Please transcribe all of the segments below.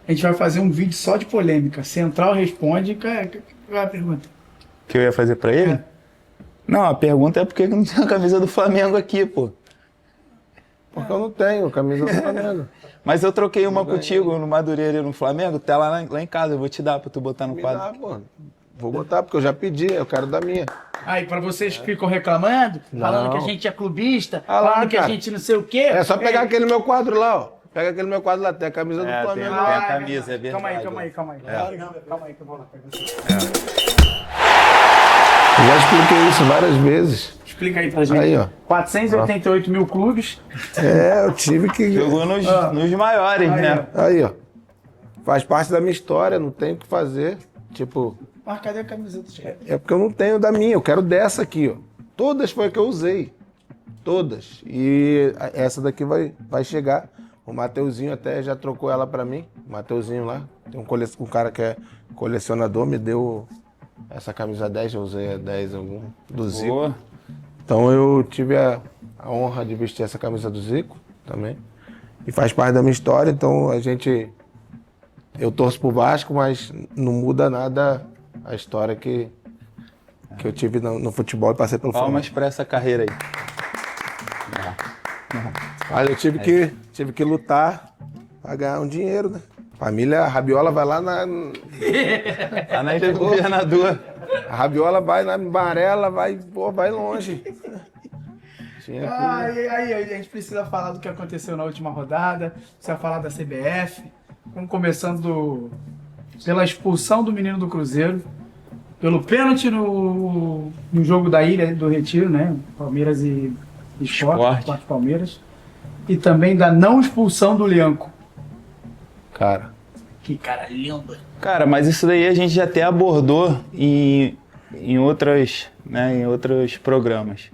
A gente vai fazer um vídeo só de polêmica. Central responde. Qual é a pergunta? Que eu ia fazer pra ele? Não, a pergunta é por que não tem a camisa do Flamengo aqui, pô. Porque eu não tenho camisa do Flamengo. Mas eu troquei uma contigo no Madureira e no Flamengo, tá lá em casa, eu vou te dar pra tu botar no Me quadro. dá, pô. Vou botar, porque eu já pedi, eu quero da minha. Aí, pra vocês que ficam reclamando, falando que a gente é clubista, Ah lá, falando que a cara. gente não sei o quê. É só pegar aquele meu quadro lá, ó. Pega aquele meu quadro lá, tem a camisa do Flamengo. tem a camisa, é verdade. Calma aí. Calma aí que eu vou lá pegar você. Eu já expliquei isso várias vezes. Explica aí pra gente. Aí, ó. 488 mil clubes. É, eu tive que... Jogou nos maiores, né? Aí, ó. Faz parte da minha história, não tem o que fazer. Tipo, Mas cadê a camiseta dos caras? é porque eu não tenho da minha, eu quero dessa aqui, ó. Todas foi a que eu usei. Todas. E essa daqui vai chegar. O Mateuzinho até já trocou ela pra mim. O Mateuzinho lá. Tem um cara que é colecionador, me deu essa camisa 10, eu usei a 10 do Zico. Boa. Então eu tive a honra de vestir essa camisa do Zico também. E faz parte da minha história, então eu torço pro Vasco, mas não muda nada a história que eu tive no futebol e passei pelo Flamengo. Palmas pra essa carreira aí. Mas eu tive que lutar pra ganhar um dinheiro, né? Família, a Rabiola vai lá na... Tá na Ilha do Governador. A Rabiola vai na Amarela, vai longe. Tinha que... Aí, a gente precisa falar do que aconteceu na última rodada, precisa falar da CBF. Vamos começando pela expulsão do menino do Cruzeiro, pelo pênalti no jogo da Ilha do Retiro, né? Palmeiras e Sport Palmeiras. E também da não expulsão do Lianco. Cara, Que cara lindo. Cara, mas isso daí a gente já até abordou em outros programas.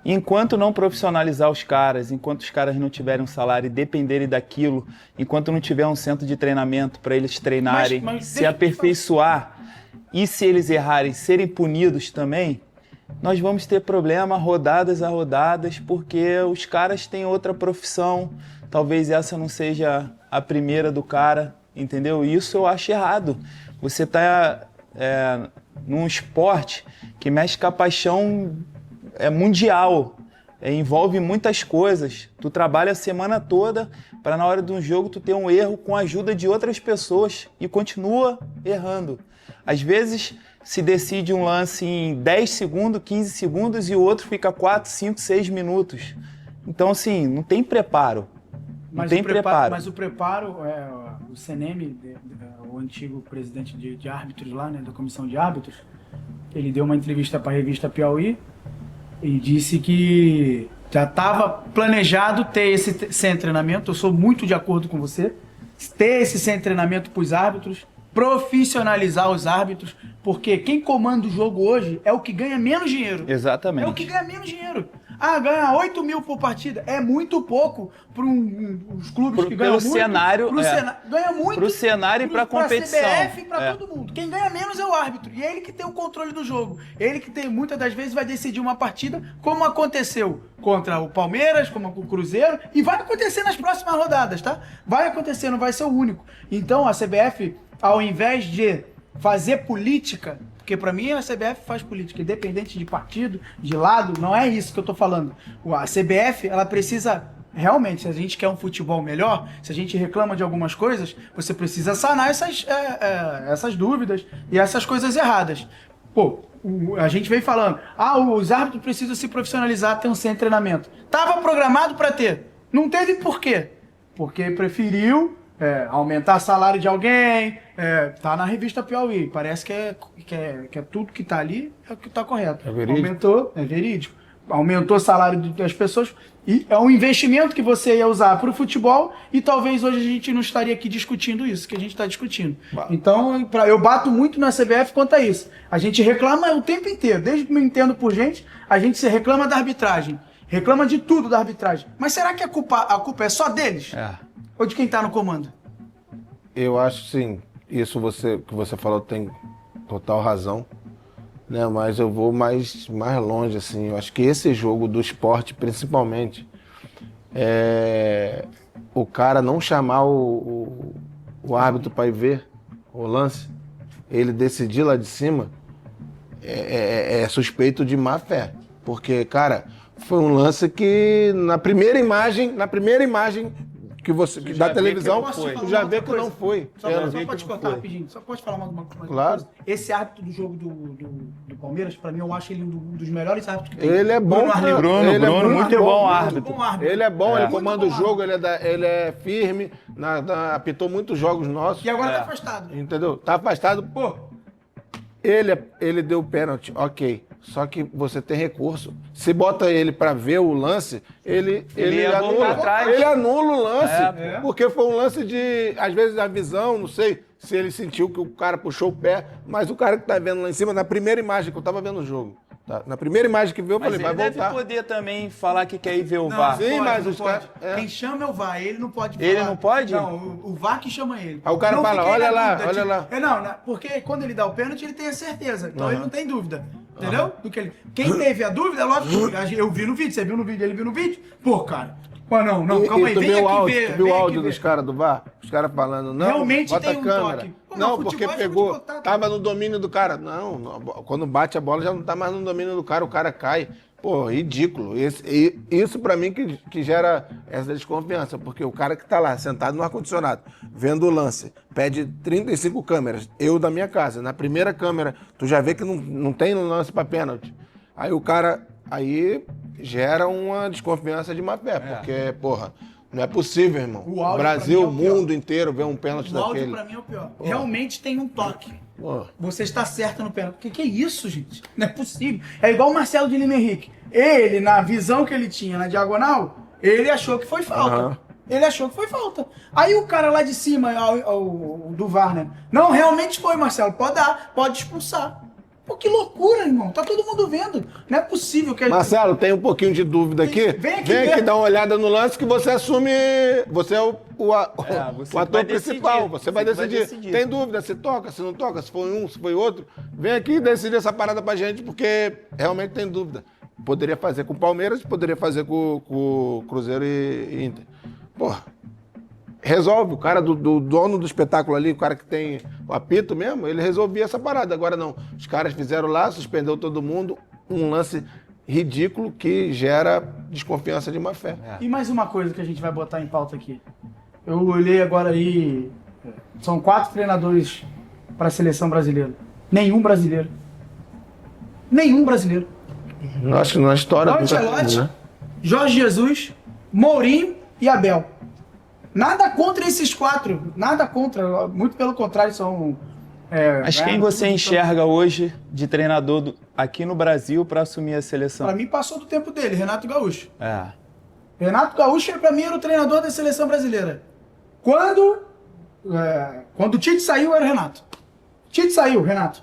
Enquanto não profissionalizar os caras, enquanto os caras não tiverem um salário e dependerem daquilo, enquanto não tiver um centro de treinamento para eles treinarem, Mas se aperfeiçoar e se eles errarem, serem punidos também, nós vamos ter problema rodadas a rodadas, porque os caras têm outra profissão, talvez essa não seja a primeira do cara, entendeu? Isso eu acho errado. Você está num esporte que mexe com a paixão mundial, envolve muitas coisas. Tu trabalha a semana toda para na hora de um jogo tu ter um erro com a ajuda de outras pessoas e continua errando. Às vezes se decide um lance em 10 segundos, 15 segundos e o outro fica 4, 5, 6 minutos. Então assim, não tem preparo. Não tem preparo. Mas o preparo, o CNM, o antigo presidente de árbitros lá, né, da comissão de árbitros, ele deu uma entrevista para a revista Piauí e disse que já estava planejado ter esse centro de treinamento. Eu sou muito de acordo com você. Ter esse centro de treinamento para os árbitros, profissionalizar os árbitros, porque quem comanda o jogo hoje é o que ganha menos dinheiro. Exatamente. É o que ganha menos dinheiro. Ganha 8 mil por partida é muito pouco para os clubes que ganham muito. Ganha muito. Para o cenário e para a competição. Para a CBF e para todo mundo. Quem ganha menos é o árbitro. E é ele que tem o controle do jogo. Ele que tem, muitas das vezes, vai decidir uma partida, como aconteceu contra o Palmeiras, como com o Cruzeiro, e vai acontecer nas próximas rodadas, tá? Vai acontecer, não vai ser o único. Então, a CBF, ao invés de fazer política, porque pra mim a CBF faz política, independente de partido, de lado, não é isso que eu tô falando. A CBF, ela precisa, realmente, se a gente quer um futebol melhor, se a gente reclama de algumas coisas, você precisa sanar essas dúvidas e essas coisas erradas. Pô, a gente vem falando, os árbitros precisam se profissionalizar, ter um centro de treinamento. Tava programado pra ter, não teve por quê? Porque preferiu aumentar o salário de alguém, tá na revista Piauí, parece que é tudo que tá ali é o que tá correto. É verídico? Aumentou, é verídico. Aumentou o salário das pessoas e é um investimento que você ia usar para o futebol e talvez hoje a gente não estaria aqui discutindo isso que a gente está discutindo. Então, eu bato muito na CBF quanto a isso. A gente reclama o tempo inteiro, desde que me entendo por gente, a gente se reclama da arbitragem, reclama de tudo da arbitragem. Mas será que a culpa é só deles? Ou de quem está no comando? eu acho sim, isso que você falou tem total razão. Né, mas eu vou mais longe, assim. Eu acho que esse jogo do esporte, principalmente, o cara não chamar o o árbitro para ir ver o lance, ele decidir lá de cima, é suspeito de má fé. Porque, cara, foi um lance que na primeira imagem que você Tu da já televisão, vê que não foi. tu já vê que não foi. Só Era- pode te cortar rapidinho. Só pode falar mais uma Claro. coisa. Esse árbitro do jogo do Palmeiras, pra mim, eu acho ele um dos melhores árbitros que tem. Ele é bom, Bruno Arleu. Bruno, ele é Bruno, muito bom árbitro. Muito bom árbitro. Ele é bom, ele Muito comanda bom o jogo, árbitro. ele é firme, apitou muitos jogos nossos. E agora tá afastado. Entendeu? Tá afastado. Pô, ele deu o pênalti, ok. Só que você tem recurso. Se bota ele pra ver o lance, ele ia voltar anula. atrás. Ele anula o lance. Porque Porque foi um lance de, às vezes, a visão, não sei se ele sentiu que o cara puxou o pé, mas o cara que tá vendo lá em cima, na primeira imagem que eu tava vendo o jogo, tá? Na primeira imagem que viu, eu Mas falei, ele vai deve voltar. poder também falar que quer ir ver o VAR. sim, mas não os pode. caras- é. Quem chama é o VAR, ele não pode Ele falar. não pode? Não, o VAR que chama ele. Aí o cara Não fala, fiquei olha na lá, dúvida, olha lá. Não, porque quando ele dá o pênalti, ele tem a certeza. Então ele não tem dúvida. Entendeu? Do que ele... Quem teve a dúvida, lógico, eu vi no vídeo, você viu no vídeo, ele viu no vídeo. Pô, cara. Pô, não, calma aí, tu vem viu o aqui áudio, ver. tu viu vem o aqui áudio ver. dos caras do VAR? Os caras falando, não, Realmente bota tem a um câmera. toque. Pô, Não, mas porque futebol é pegou, jogo de contato. tava no domínio do cara. Não, quando bate a bola já não tá mais no domínio do cara, o cara cai. Pô, ridículo. Isso pra mim que gera essa desconfiança, porque o cara que tá lá, sentado no ar-condicionado, vendo o lance, pede 35 câmeras, eu da minha casa, na primeira câmera, tu já vê que não tem lance pra pênalti. Aí o cara, aí gera uma desconfiança de má fé, porque, porra, não é possível, irmão. O O áudio, Brasil, pra o mim, é o pior. mundo inteiro vê um pênalti O áudio daquele. pra mim é o pior. Realmente tem um toque. Pô. Você está certo no pênalti. Que é isso, gente? Não é possível. É igual o Marcelo de Lima Henrique. Ele, na visão que ele tinha na diagonal, ele achou que foi falta. Aham. Ele achou que foi falta. Aí o cara lá de cima, o do VAR, né? Não, realmente foi, Marcelo. Pode dar, pode expulsar. Pô, que loucura, irmão. Tá todo mundo vendo. Não é possível que... Marcelo, tem um pouquinho de dúvida aqui. Vem aqui Vem ver. aqui dar uma olhada no lance que você assume. Você é o você ator vai principal. decidir. Você vai Você que vai decidir. decidir. Tem dúvida se toca, se não toca, se foi um, se foi outro. Vem aqui e decide essa parada pra gente, porque realmente tem dúvida. Poderia fazer com o Palmeiras, poderia fazer com o Cruzeiro e Inter. Porra. Resolve. O cara do dono do espetáculo ali, o cara que tem o apito mesmo, ele resolvia essa parada. Agora não. Os caras fizeram lá, suspendeu todo mundo. Um lance ridículo que gera desconfiança de má fé. E mais uma coisa que a gente vai botar em pauta aqui. Eu olhei agora aí. São 4 treinadores para a seleção brasileira. Nenhum brasileiro. Nenhum brasileiro. Acho que na história... Ancelotti, né? Jorge Jesus, Mourinho e Abel. Nada contra esses 4. Nada contra. Muito pelo contrário, são... Mas quem você enxerga hoje de treinador aqui no Brasil para assumir a seleção? Para mim passou do tempo dele, Renato Gaúcho. É. Renato Gaúcho, para mim, era o treinador da seleção brasileira. Quando o Tite saiu, era o Renato. Tite saiu, Renato.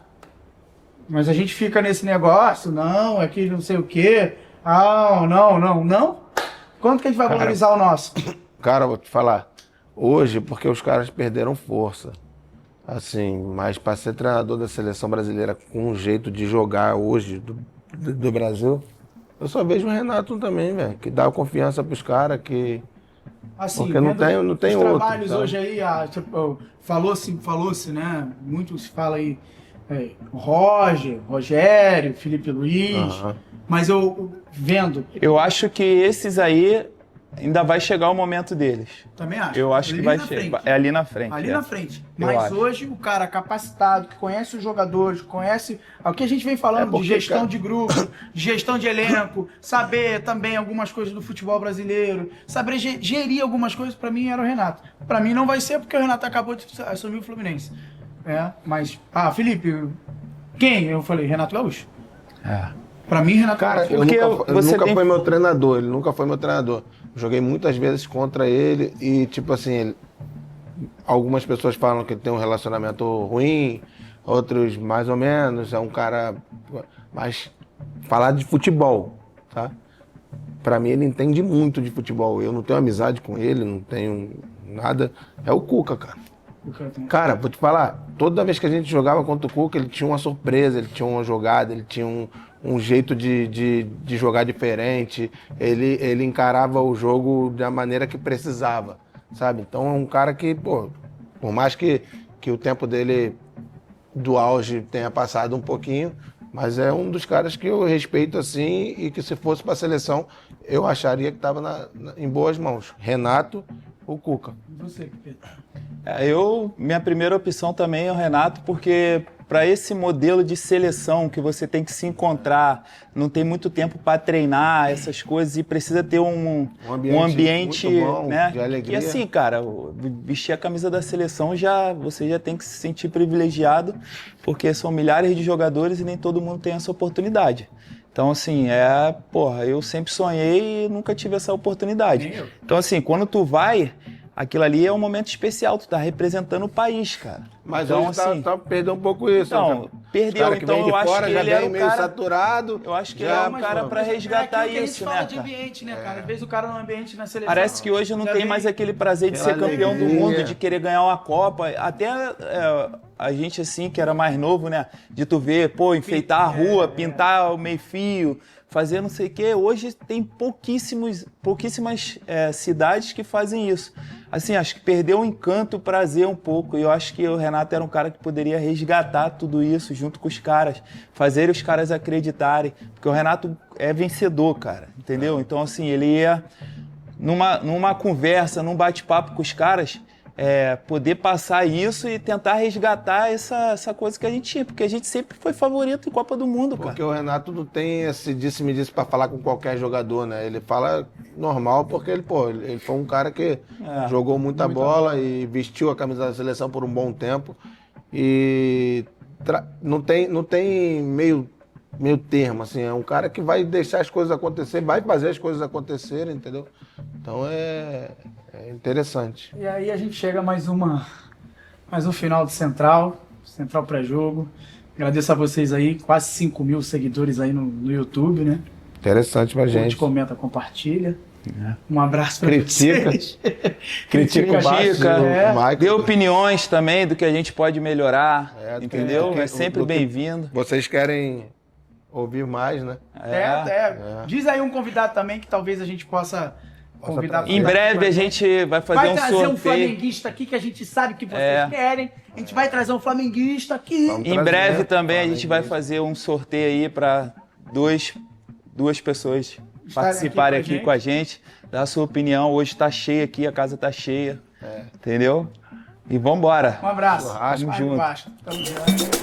Mas a gente fica nesse negócio, não, é que não sei o quê. Ah, não. Quanto que a gente vai valorizar o nosso? Cara, vou te falar. Hoje, porque os caras perderam força. Assim, mas para ser treinador da seleção brasileira com um jeito de jogar hoje do Brasil, eu só vejo o Renato também, velho. Que dá confiança pros caras, que... Assim, Porque não tem os outro, trabalhos tá? hoje aí, falou-se, né? Muito se fala aí, Rogério, Felipe Luiz, Aham. mas eu vendo, Eu acho que esses aí ainda vai chegar o momento deles. também acho. Eu acho que Ali vai na chegar. frente. É ali na frente. Ali é. na frente. Eu Mas acho. hoje o cara capacitado, que conhece os jogadores, conhece o que a gente vem falando porque, de gestão cara- de grupo, de gestão de elenco, saber também algumas coisas do futebol brasileiro, saber gerir algumas coisas, pra mim era o Renato. Pra mim não vai ser porque o Renato acabou de assumir o Fluminense. Mas, Felipe, quem? Eu falei, Renato Gaúcho. É. Pra mim, Renato Cara, Gaúcho. eu Porque nunca, você nunca tem- foi meu treinador, ele nunca foi meu treinador. Joguei muitas vezes contra ele e, tipo assim, algumas pessoas falam que ele tem um relacionamento ruim, outros mais ou menos, é um cara... Mas falar de futebol, tá? Pra mim, ele entende muito de futebol. Eu não tenho amizade com ele, não tenho nada. É o Cuca, cara. Cara, vou te falar, toda vez que a gente jogava contra o Cuca, ele tinha uma surpresa, ele tinha uma jogada, ele tinha um jeito de jogar diferente, ele encarava o jogo da maneira que precisava, sabe? Então é um cara que, pô, Por mais que o tempo dele do auge tenha passado um pouquinho, mas é um dos caras que eu respeito assim e que se fosse para a seleção eu acharia que estava em boas mãos. Renato, o Cuca. E você, Pedro? Minha primeira opção também é o Renato, porque para esse modelo de seleção que você tem que se encontrar, não tem muito tempo para treinar essas coisas e precisa ter um ambiente muito bom, né? de alegria. E assim, cara, vestir a camisa da seleção você já tem que se sentir privilegiado, porque são milhares de jogadores e nem todo mundo tem essa oportunidade. Então, assim, eu sempre sonhei e nunca tive essa oportunidade. Então, assim, quando tu vai, aquilo ali é um momento especial, tu tá representando o país, cara. Mas então, hoje assim, perdeu um pouco isso. Então, perdeu, então eu acho que ele era o meio cara saturado. Eu acho que ele é um cara pra resgatar aquilo que isso, a gente fala né, de cara? ambiente, né, cara? Às vezes o cara no ambiente na seleção. Parece que hoje não já tem vem- mais aquele prazer de ser Aquela campeão do alegria. mundo, de querer ganhar uma Copa. Até a gente, assim, que era mais novo, né? De tu ver, enfeitar a rua, pintar o meio-fio, fazer não sei o quê. Hoje tem pouquíssimas cidades que fazem isso. Assim, acho que perdeu o encanto, o prazer um pouco. E eu acho que o Renato era um cara que poderia resgatar tudo isso junto com os caras, fazer os caras acreditarem. Porque o Renato é vencedor, cara, entendeu? Então, assim, ele ia numa conversa, num bate-papo com os caras, poder passar isso e tentar resgatar essa coisa que a gente tinha, porque a gente sempre foi favorito em Copa do Mundo, cara. Porque o Renato não tem esse disse-me-disse para falar com qualquer jogador, né? Ele fala normal porque ele foi um cara que jogou muita bola e vestiu a camisa da seleção por um bom tempo. E não tem meio termo, assim. É um cara que vai deixar as coisas acontecer, vai fazer as coisas acontecerem, entendeu? Então é interessante. E aí a gente chega a mais um final de Central pré-jogo. Agradeço a vocês aí, quase 5 mil seguidores aí no YouTube, né? Interessante pra Curte, gente. comenta, compartilha. Um abraço pra Critica. vocês. Critica embaixo, Michael. Dê opiniões também do que a gente pode melhorar, entendeu? do É que- sempre do que bem-vindo. Vocês querem ouvir mais, né? Diz aí um convidado também que talvez a gente possa convidar. trazer. Em breve a gente vai fazer vai um trazer um sorteio. flamenguista aqui que a gente sabe que vocês querem. A gente vai trazer um flamenguista aqui. Vamos Em trazer, breve né? também a gente vai Flamenguista. fazer um sorteio aí para duas pessoas Estarem participarem aqui aqui com a gente, dar a sua opinião. Hoje tá cheia aqui, a casa tá cheia. Entendeu? E vambora. Um abraço. Churrasco. Vai, junto. Vasco. Tamo junto.